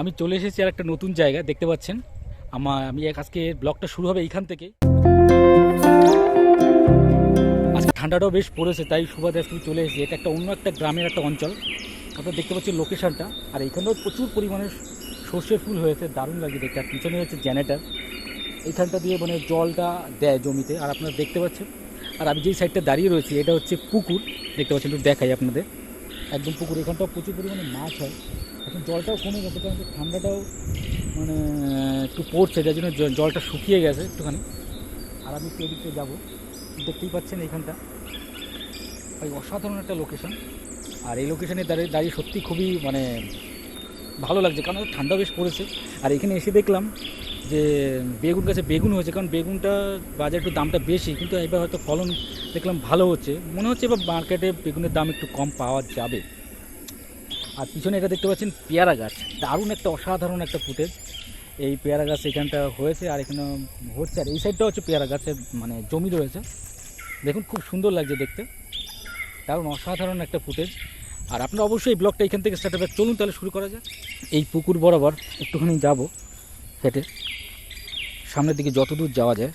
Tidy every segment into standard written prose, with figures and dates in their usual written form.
আমি চলে এসেছি আর একটা নতুন জায়গা দেখতে পাচ্ছেন। আমি আজকে ব্লগটা শুরু হবে এইখান থেকে। আজকে ঠান্ডাটাও বেশ পড়েছে, তাই সুবাদে আজকে চলে এসেছি। এটা একটা অন্য একটা গ্রামের একটা অঞ্চল, আপনারা দেখতে পাচ্ছেন লোকেশনটা। আর এইখানেও প্রচুর পরিমাণে সর্ষের ফুল হয়েছে, দারুণ লাগে দেখতে। আর পিছনে হচ্ছে জেনারেটার, এইখানটা দিয়ে মানে জলটা দেয় জমিতে, আর আপনারা দেখতে পাচ্ছেন। আর আমি যেই সাইডটা দাঁড়িয়ে রয়েছি এটা হচ্ছে পুকুর, দেখতে পাচ্ছেন, একটু দেখাই আপনাদের। একদম পুকুর, এখানটাও প্রচুর পরিমাণে মাছ হয়। এখন জলটাও কমে গেছে, কারণ ঠান্ডাটাও মানে একটু পড়ছে, যার জন্য জলটা শুকিয়ে গেছে একটুখানি। আর আমি একটু এদিকে যাবো, দেখতেই পাচ্ছেন এইখানটা ভাই অসাধারণ একটা লোকেশন। আর এই লোকেশানে দাঁড়িয়ে দাঁড়িয়ে সত্যি খুবই মানে ভালো লাগছে, কারণ ঠান্ডা বেশ পড়েছে। আর এখানে এসে দেখলাম যে বেগুন গাছে বেগুন হয়েছে, কারণ বেগুনটা বাজারে একটু দামটা বেশি, কিন্তু এবার হয়তো ফলন দেখলাম ভালো হচ্ছে, মনে হচ্ছে এবার মার্কেটে বেগুনের দাম একটু কম পাওয়া যাবে। আর পিছনে এটা দেখতে পাচ্ছেন পেয়ারা গাছ, দারুণ একটা অসাধারণ একটা ফুটেজ। এই পেয়ারা গাছ এখানটা হয়েছে, আর এখানে হচ্ছে। আর এই সাইডটা হচ্ছে পেয়ারা গাছের মানে জমি রয়েছে, দেখুন খুব সুন্দর লাগছে দেখতে, দারুণ অসাধারণ একটা ফুটেজ। আর আপনারা অবশ্যই এই ব্লগটা এখান থেকে স্টার্ট হবে। চলুন তাহলে শুরু করা যাক। এই পুকুর বরাবর একটুখানি যাব হেঁটে সামনের দিকে যত দূর যাওয়া যায়।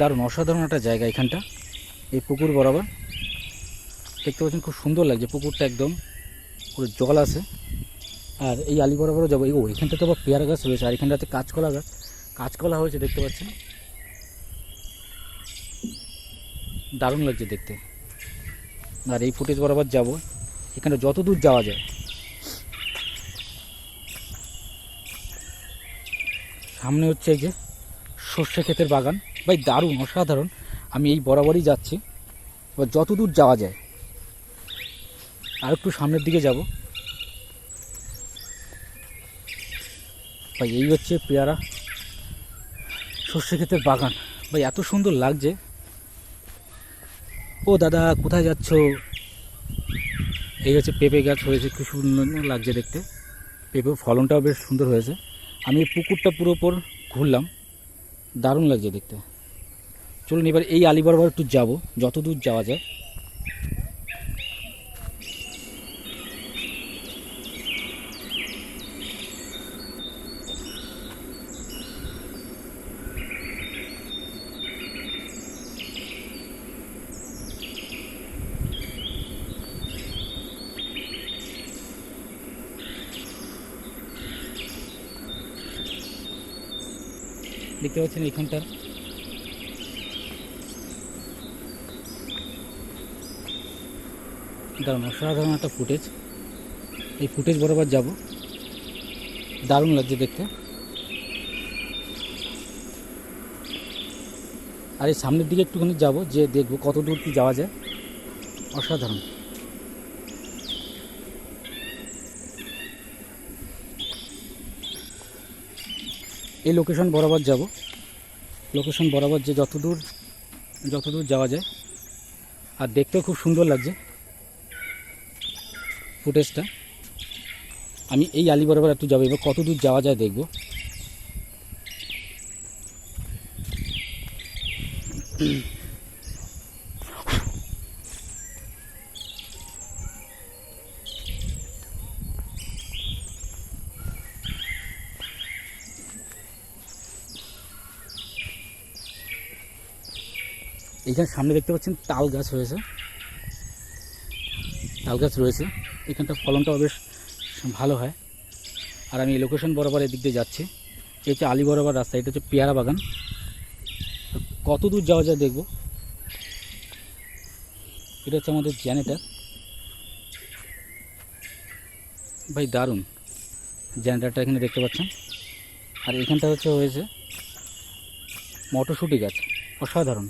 দারুণ অসাধারণ একটা জায়গা এখানটা, এই পুকুর বরাবর দেখতে পাচ্ছেন, খুব সুন্দর লাগছে পুকুরটা, একদম পুরো জল আছে। আর এই আলি বরাবরও যাবো। এখানটা তো আবার পেয়ারা গাছ রয়েছে, আর এখানটাতে কাঁচকলা গাছ, কাঁচকলা হয়েছে দেখতে পাচ্ছেন, দারুণ লাগছে দেখতে। আর এই ফুটেজ বরাবর যাব, এখানে যত দূর যাওয়া যায়। সামনে হচ্ছে এই যে সর্ষে ক্ষেতের বাগান, ভাই দারুণ অসাধারণ। আমি এই বরাবরই যাচ্ছি, এবার যত দূর যাওয়া যায়। আর একটু সামনের দিকে যাব ভাই। এই হচ্ছে পেয়ারা সর্ষে ক্ষেতের বাগান, ভাই এত সুন্দর লাগছে। ও দাদা কোথায় যাচ্ছ? এই হচ্ছে পেঁপে গাছ হয়েছে, খুব সুন্দর লাগছে দেখতে, পেঁপে ফলনটাও বেশ সুন্দর হয়েছে। আমি এই পুকুরটা পুরো ওপর ঘুরলাম, দারুণ লাগছে দেখতে। চলুন এবার এই আলি বরাবর একটু যাবো, যত দূর যাওয়া যায়। দেখতে পাচ্ছেন এখানটা দারুণ অসাধারণ একটা ফুটেজ। এই ফুটেজ বরাবর যাব, দারুণ লাগছে দেখতে। আর এই সামনের দিকে একটুখানি যাব, যে দেখবো কত দূর কি যাওয়া যায়, অসাধারণ। এই লোকেশন বরাবর যাব, লোকেশন বরাবর যে যত দূর যাওয়া যায়। আর দেখতেও খুব সুন্দর লাগছে ফুটেজটা। আমি এই আলি বরাবর একটু যাবো, এবার কত দূর যাওয়া যায় দেখব। এইখানে সামনে দেখতে পাচ্ছেন তাল গাছ হয়েছে, তাল গাছ রয়েছে, এখানটা ফলনটাও বেশ ভালো হয়। আর আমি এই লোকেশন বরাবর এদিক দিয়ে যাচ্ছি। এই হচ্ছে আলি বরাবর রাস্তা, এটা হচ্ছে পেয়ারা বাগান, কত দূর যাওয়া যায় দেখব। এটা হচ্ছে আমাদের জেনারেটার, ভাই দারুণ জেনারেটারটা এখানে দেখতে পাচ্ছেন। আর এখানটা হয়েছে মটরশুঁটি গাছ, অসাধারণ।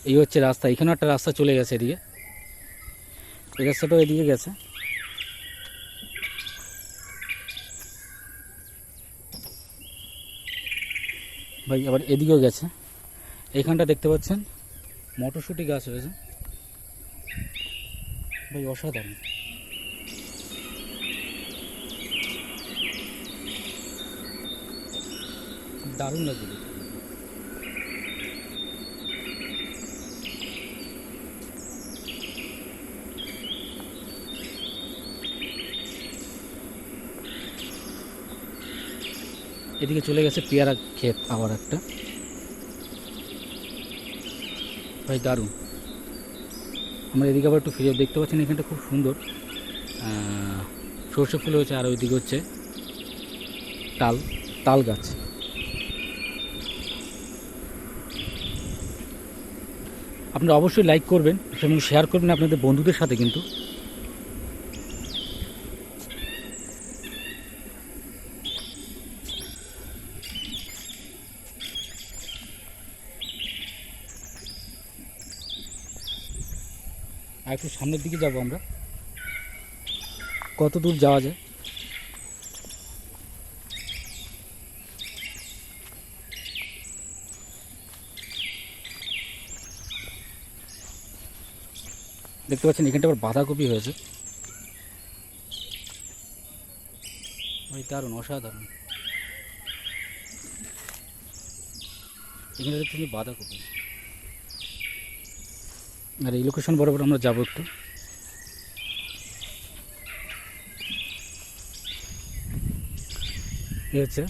এই হচ্ছে রাস্তা, এখানেও একটা রাস্তা চলে গেছে এদিকে, এই রাস্তাটাও এদিকে গেছে। ভাই আবার এদিকেও গেছে। এইখানটা দেখতে পাচ্ছেন মটরশুঁটি গাছ রয়েছে ভাই, অসাধারণ। দারুণ লাগছে দেখতে। এদিকে চলে গেছে পেয়ারা ক্ষেত আবার একটা, ভাই দারুণ। আমরা এদিকে আবার একটু ফিরে দেখতে পাচ্ছেন এখানটা খুব সুন্দর সর্ষে ফুল হয়েছে, আর ওইদিকে হচ্ছে তাল গাছ। আপনারা অবশ্যই লাইক করবেন এবং শেয়ার করবেন আপনাদের বন্ধুদের সাথে। কিন্তু আর একটু সামনের দিকে যাব আমরা, কত দূর যাওয়া যায়। দেখতে পাচ্ছেন এখানটা আবার বাঁধাকপি হয়েছে, ভাই দারুণ, অসাধারণ। এখানে দেখতে বাঁধাকপি। আর এই লোকেশন বরাবর আমরা যাবো একটু। এই হচ্ছে